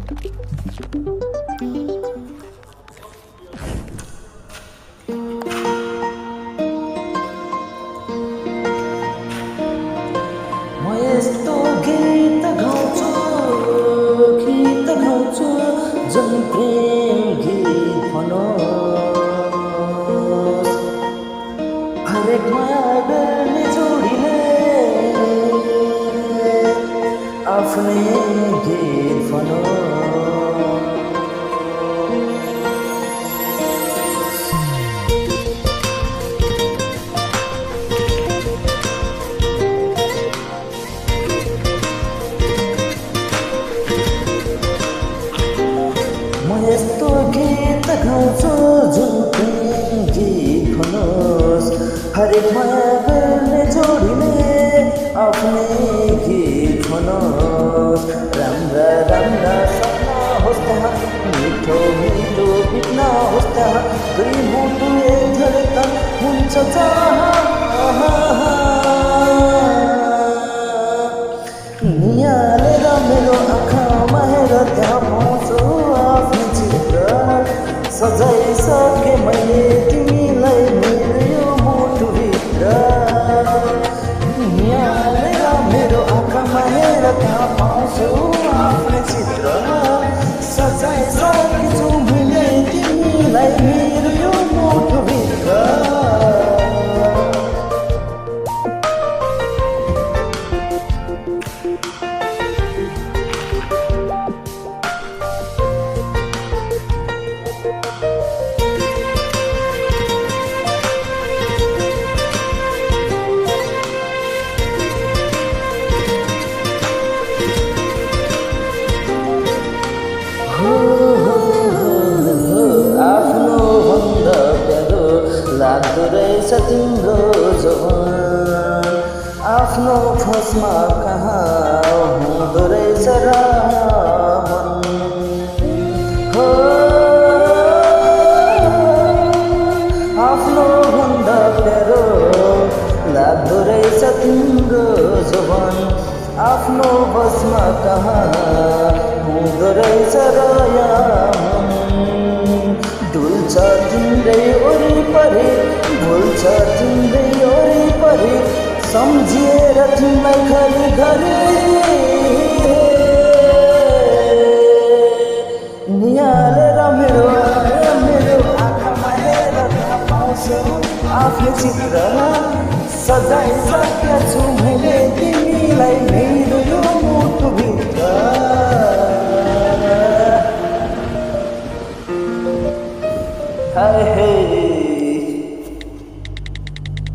म यस्तो गीत गाउँछु जुन प्रेम गीत भनोस् हरेक माया गर्ने जोडीले आफ्नै गीत भनोस् म यस्तो गीत गाउँछु जुन प्रेम गीत भनोस् हरेक माया गर्ने जोडीले आफ्नै गीत भनोस् राम्रा राम्रा सपना होस् त्यहाँ मिठो मिठो बित्न होस् त्यहाँ दुई मुटु एक धडकन हुन्छ नियालेर मेरो आँखामा हेर त्यहाँ पाउँछु आफ्नो चित्र सजाइसके मैले तिमीलाई मेरो यो मुटुभित्र नियालेर मेरो आँखामा हेर त्यहाँ पाउँछु आफ्नो चित्र सजाइसकेछु मैले तिमीलाई मेरो यो मुटुभित्र आफ्नो भन्दा प्यारो लाग्दो रहेछ तिम्रो जवान आफ्नो खोजमा कहाँ हुँदो रहेछ र मन हो आफ्नो भन्दा प्यारो लाग्दो रहेछ तिम्रो जवान आफ्नो बसमा कहाँ हुँदो रहेछ र मन डुल्छ तिम्रै वरिपरि भुल्छ तिम्रै वरिपरि सम्झिएर तिमीलाई घरिघरि निहालेर मेरो आँखामा हेरेर थाहा पाउँछु आफ्नो चित्र सजाइसकेछु मैले तिमीलाई मेरो यो मुटुभित्र हाय हे